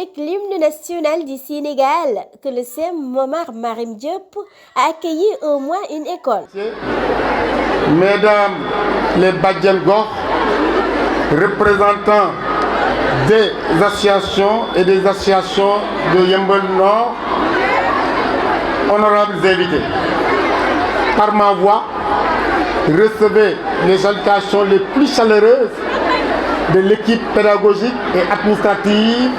avec l'hymne national du Sénégal que le CEM Momar Marim Diop a accueilli au moins une école. Mesdames les Badjan Gox, représentants des associations et des associations de Yeumbeul Nord, honorables invités, par ma voix, recevez les salutations les plus chaleureuses de l'équipe pédagogique et administrative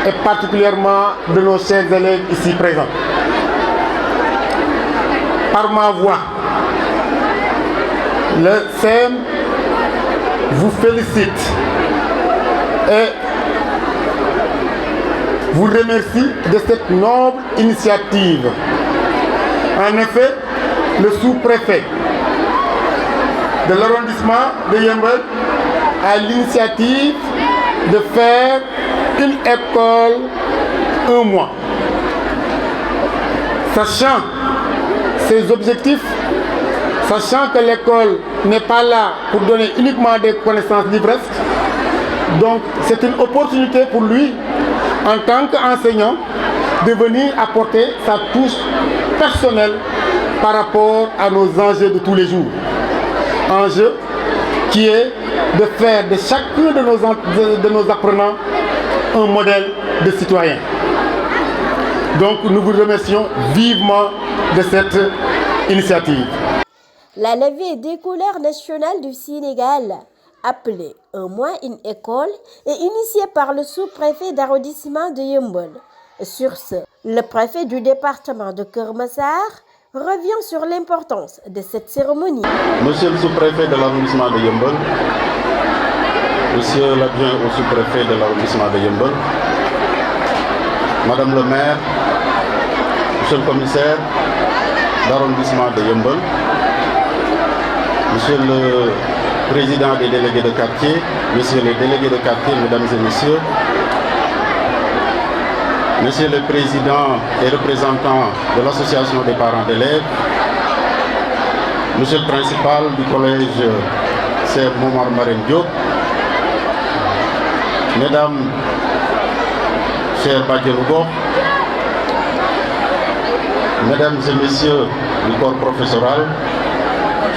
et particulièrement de nos chers élèves ici présents. Par ma voix, le CEM vous félicite et vous remercie de cette noble initiative. En effet, le sous-préfet de l'arrondissement de Yeumbeul a l'initiative de faire une école un mois. Sachant ses objectifs, sachant que l'école n'est pas là pour donner uniquement des connaissances livresques, donc c'est une opportunité pour lui, en tant qu'enseignant, de venir apporter sa touche personnelle par rapport à nos enjeux de tous les jours. Enjeu qui est de faire de chacun de nos apprenants un modèle de citoyen. Donc nous vous remercions vivement de cette initiative. La levée des couleurs nationales du Sénégal, appelée au moins une école, est initiée par le sous-préfet d'arrondissement de Yeumbeul. Sur ce, le préfet du département de Keur Massar revient sur l'importance de cette cérémonie. Monsieur le sous-préfet de l'arrondissement de Yeumbeul, Monsieur l'adjoint au sous-préfet de l'arrondissement de Yeumbeul, Madame le maire, Monsieur le commissaire d'arrondissement de Yeumbeul, Monsieur le président des délégués de quartier, Messieurs les délégués de quartier, Mesdames et Messieurs, Monsieur le président et représentant de l'association des parents d'élèves, Monsieur le principal du collège CEM Momar Marim Diop, Mesdames, chers Badjan Gox, Mesdames et Messieurs du corps professoral,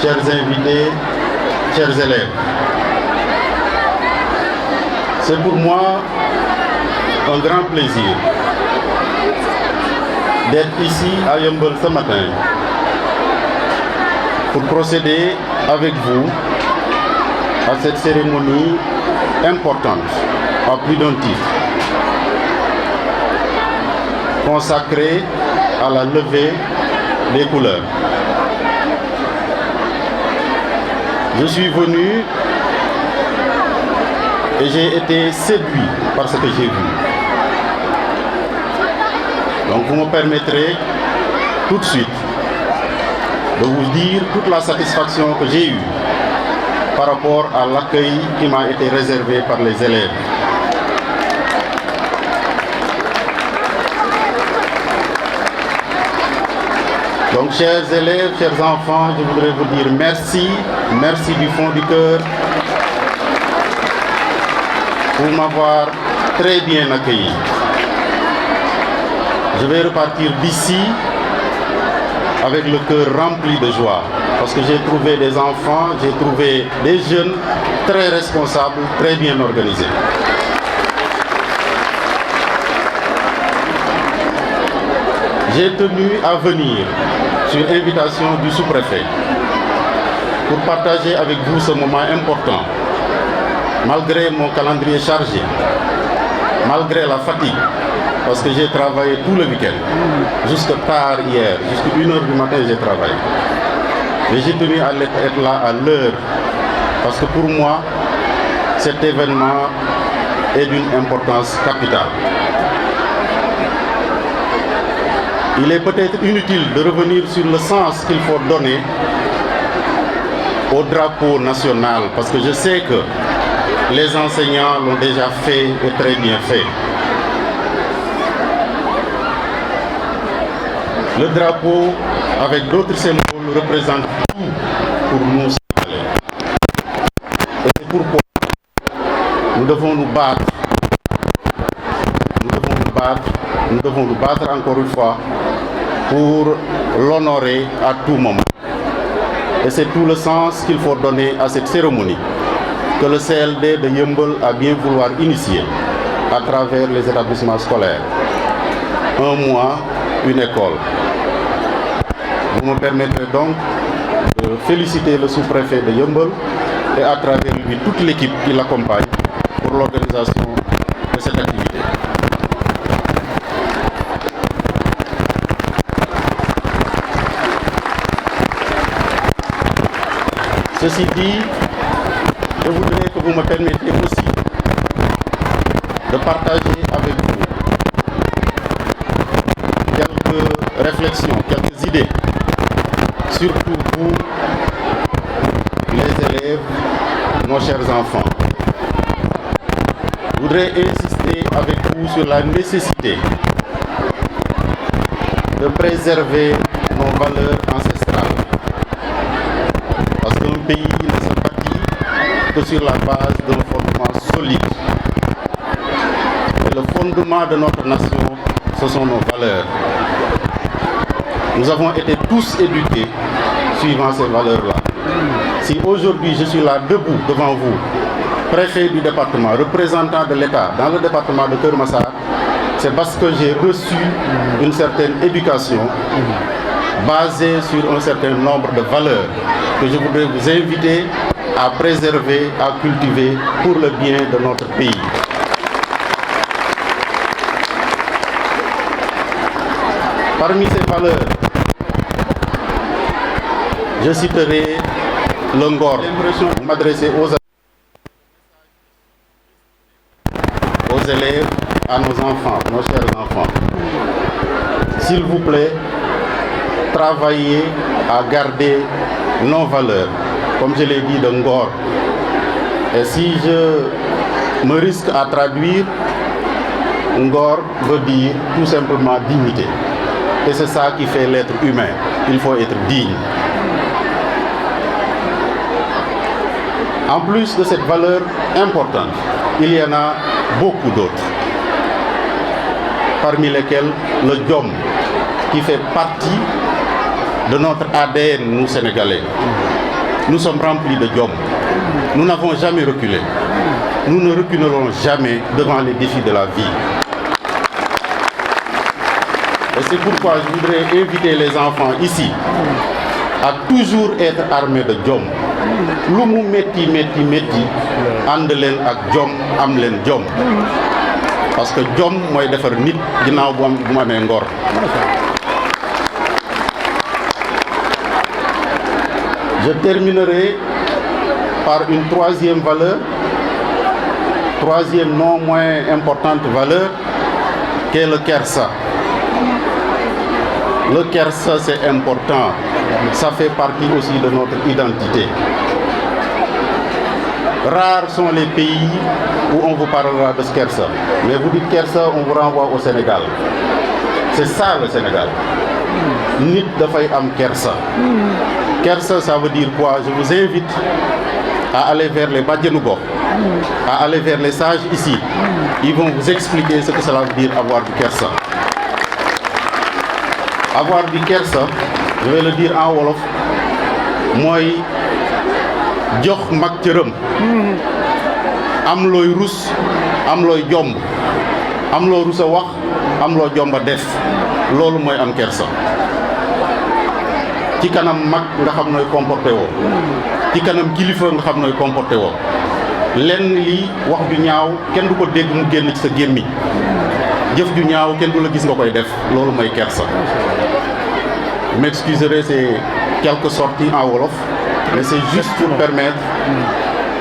chers invités, chers élèves. C'est pour moi un grand plaisir d'être ici à Yeumbeul ce matin pour procéder avec vous à cette cérémonie importante à plus d'un titre, consacrée à la levée des couleurs. Je suis venu et j'ai été séduit par ce que j'ai vu. Donc vous me permettrez tout de suite de vous dire toute la satisfaction que j'ai eue par rapport à l'accueil qui m'a été réservé par les élèves. Donc chers élèves, chers enfants, je voudrais vous dire merci, merci du fond du cœur pour m'avoir très bien accueilli. Je vais repartir d'ici avec le cœur rempli de joie parce que j'ai trouvé des enfants, j'ai trouvé des jeunes très responsables, très bien organisés. J'ai tenu à venir sur invitation du sous-préfet pour partager avec vous ce moment important, malgré mon calendrier chargé, malgré la fatigue, parce que j'ai travaillé tout le week-end, jusqu'à tard hier, jusqu'à 1h du matin j'ai travaillé. Mais j'ai tenu à être là à l'heure, parce que pour moi, cet événement est d'une importance capitale. Il est peut-être inutile de revenir sur le sens qu'il faut donner au drapeau national, parce que je sais que les enseignants l'ont déjà fait et très bien fait. Le drapeau, avec d'autres symboles, représente tout pour nous Sénégalais. Et c'est pourquoi nous devons nous battre battre, nous devons nous battre encore une fois pour l'honorer à tout moment. Et c'est tout le sens qu'il faut donner à cette cérémonie que le CLD de Yeumbeul a bien vouloir initier à travers les établissements scolaires. Un mois, une école. Vous me permettrez donc de féliciter le sous-préfet de Yeumbeul et à travers lui toute l'équipe qui l'accompagne pour l'organisation de cette activité. Ceci dit, je voudrais que vous me permettiez aussi de partager avec vous quelques réflexions, quelques idées, surtout vous, les élèves, nos chers enfants. Je voudrais insister avec vous sur la nécessité de préserver nos valeurs ancestrales. Parce qu'un pays ne se bâtit que sur la base d'un fondement solide. Et le fondement de notre nation, ce sont nos valeurs. Nous avons été tous éduqués suivant ces valeurs-là. Si aujourd'hui je suis là debout devant vous, préfet du département, représentant de l'État dans le département de Keur Massar, c'est parce que j'ai reçu une certaine éducation basée sur un certain nombre de valeurs que je voudrais vous inviter à préserver, à cultiver pour le bien de notre pays. Parmi ces valeurs, je citerai le Ngor. J'ai l'impression de m'adresser aux élèves, à nos enfants, nos chers enfants. S'il vous plaît, travaillez à garder nos valeurs, comme je l'ai dit, de Ngor. Et si je me risque à traduire, Ngor veut dire tout simplement dignité. Et c'est ça qui fait l'être humain. Il faut être digne. En plus de cette valeur importante, il y en a beaucoup d'autres, parmi lesquelles le Djom, qui fait partie de notre ADN, nous Sénégalais. Nous sommes remplis de Djom. Nous n'avons jamais reculé. Nous ne reculerons jamais devant les défis de la vie. Et c'est pourquoi je voudrais inviter les enfants ici à toujours être armés de Djom. Lu mu metti metti metti ànd leen ak jom am leen jom parce que jom mooy defar nit ginnaaw bu mu amee ngor. Je terminerai par une troisième valeur, troisième non moins importante valeur, qui est le Kersa. Le Kersa, c'est important, ça fait partie aussi de notre identité. Rares sont les pays où on vous parlera de Kersa. Mais vous dites Kersa, on vous renvoie au Sénégal. C'est ça le Sénégal. Nit dafay am Kersa. Kersa, ça veut dire quoi? Je vous invite à aller vers les Badianou Gox, à aller vers les sages ici. Ils vont vous expliquer ce que cela veut dire avoir du Kersa. Avoir du Kersa, je vais le dire en wolof, mooy jox mag cëram, am looy rus, am looy jomb, am loo rus a wax, am loo jomba def, loolu mooy am kersa. Ci kanam mag nga xam nooy comporté woo, ci kanam kilifa nga xam nooy comporté woo. Lenn li wax ju ñaaw kenn du ko dégg mu génn ci sa gémmiñ, jëf ju ñaaw kenn du la gis nga koy def, loolu mooy kersa. Vous m'excuserez ces quelques sorties en wolof, mais c'est juste pour permettre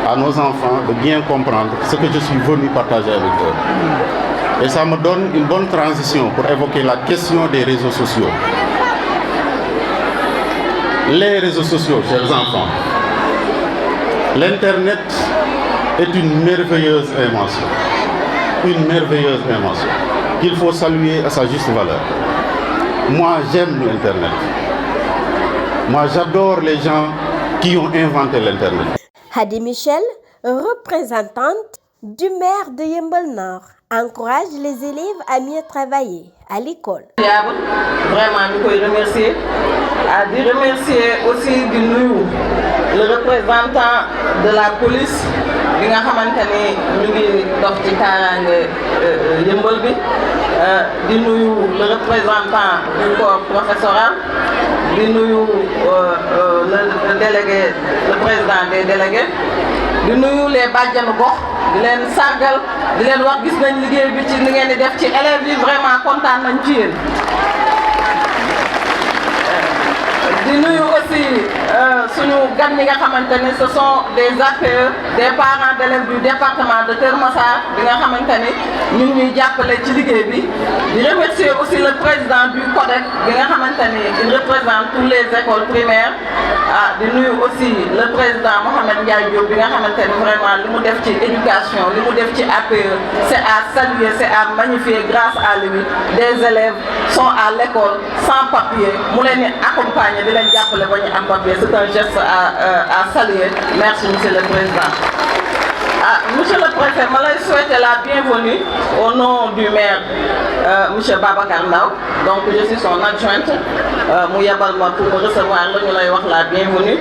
à nos enfants de bien comprendre ce que je suis venu partager avec eux. Et ça me donne une bonne transition pour évoquer la question des réseaux sociaux. Les réseaux sociaux, chers enfants, l'Internet est une merveilleuse invention. Une merveilleuse invention qu'il faut saluer à sa juste valeur. Moi, j'aime l'Internet. Moi, j'adore les gens qui ont inventé l'Internet. Hadi Michel, représentante du maire de Yeumbeul Nord. encourage les élèves à mieux travailler à l'école. Vraiment, nous pouvons remercier. De remercier aussi du nuyu le représentant de la police bi nga xamanteni ñu ngi dox ci kaaraange yëmbal bi di nuyu le représentant du corps professoral di nuyu le délégué le président des délégués di nuyu les bàjjanu gox di leen sargal di leen wax gis nañ liggéey bi ci li ngeen di def ci élèves yi vraiment kontaan nañ ci yéen. di nuyu aussi suñu gan ñi nga xamante ni ce sont des APE des parents d'élèves du département de Keur Massar bi nga xamante ni ñu ngi ñuy jàppale ci liggéey bi di remercier aussi le président du CODEC bi nga xamante ni il représente toutes les écoles primaires di nuyu aussi le président Mohamed Ndiaye Diop bi nga xamante ni vraiment li mu def ci éducation li mu def ci APE c'est à saluer c'est à magnifier. Grâce à lui des élèves sont à l'école sans papier mu leen di accompagner di leen jàppale ba ñu am papier c'est un geste à saluer. Merci monsieur le président. Monsieur le préfet, je souhaite la bienvenue au nom du maire, monsieur Babacar Ndao. Donc je suis son adjointe. Mu yabal ma pour me recevoir la ñu lay wax la bienvenue.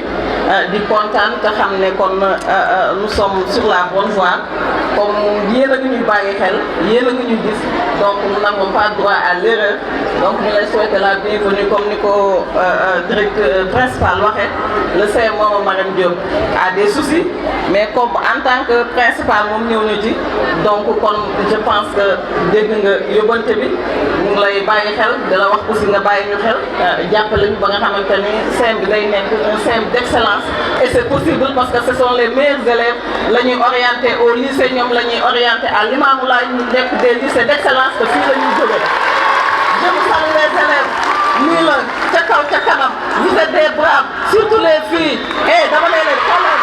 Di kontaan te xam ne kon nous sommes sur la bonne voie. Comme yéen a ngi ñuy bàyyi xel yéen a ngi ñuy gis donc nous n'avons pas droit à l'erreur. Donc ñu lay souhaiter la bienvenue comme ni ko directeur principal waxee. Le CM Marème Diop a des soucis mais comme en tant que principal moom ñëw na ci donc kon je pense que dégg nga yóbbante bi ñu ngi lay bàyyi xel di la wax aussi nga bàyyi ñu xel jàppale ñu ba nga xamante ni CM bi day nekk un CM d'excellence et c'est possible parce que ce sont les meilleurs élèves la ñuy orienté au lycée ñoom la ñuy orienté à Limamoulaye ñu nekk des lycées d'excellence que fii la ñuy jógee. Je vous salue les élèves nii la ca kaw ca kanam vous êtes des braves surtout les filles dama ne leen xoolal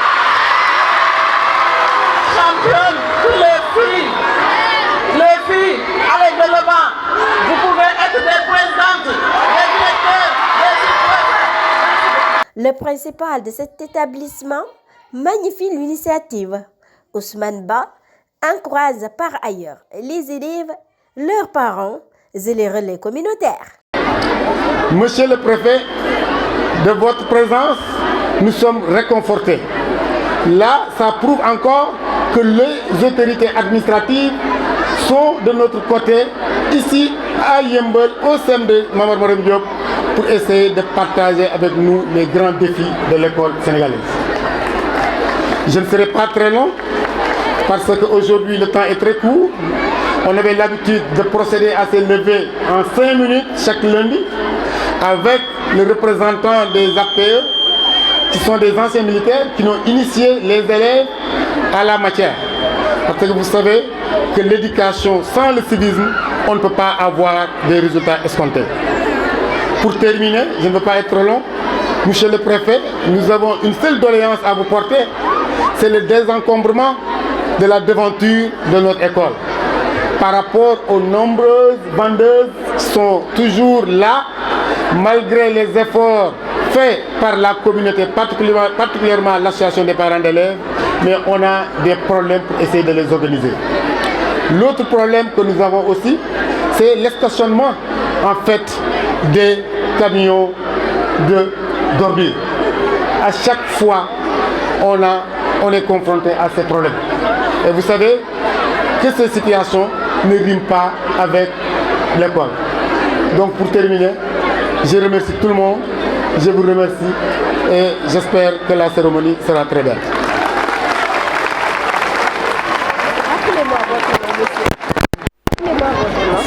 championne pour les filles allez de l'avant vous pouvez être des présidentes des directeurs des sous-préfets. Le principal de cet établissement magnifie l'initiative. Ousmane Ba encourage par ailleurs les élèves, leurs parents et les relais communautaires. Monsieur le préfet, de votre présence, nous sommes réconfortés. Là, ça prouve encore que les autorités administratives sont de notre côté, ici à Yeumbeul, au CEM de Mame Marème Diop, pour essayer de partager avec nous les grands défis de l'école sénégalaise. Je ne serai pas très long, parce qu'aujourd'hui le temps est très court. On avait l'habitude de procéder à ces levées en 5 minutes chaque lundi avec le représentant des APE qui sont des anciens militaires qui ont initié les élèves à la matière. Parce que vous savez que l'éducation sans le civisme, on ne peut pas avoir des résultats escomptés. Pour terminer, je ne veux pas être trop long, monsieur le préfet, nous avons une seule doléance à vous porter, c'est le désencombrement de la devanture de notre école. Par rapport aux nombreuses vendeuses qui sont toujours là, malgré les efforts faits par la communauté, particulièrement l'association des parents d'élèves, mais on a des problèmes pour essayer de les organiser. L'autre problème que nous avons aussi, c'est le stationnement en fait des camions d'ordures. À chaque fois, on est confronté à ces problèmes. Et vous savez que ces situations ne riment pas avec l'école. Donc pour terminer, je remercie tout le monde, je vous remercie et j'espère que la cérémonie sera très belle.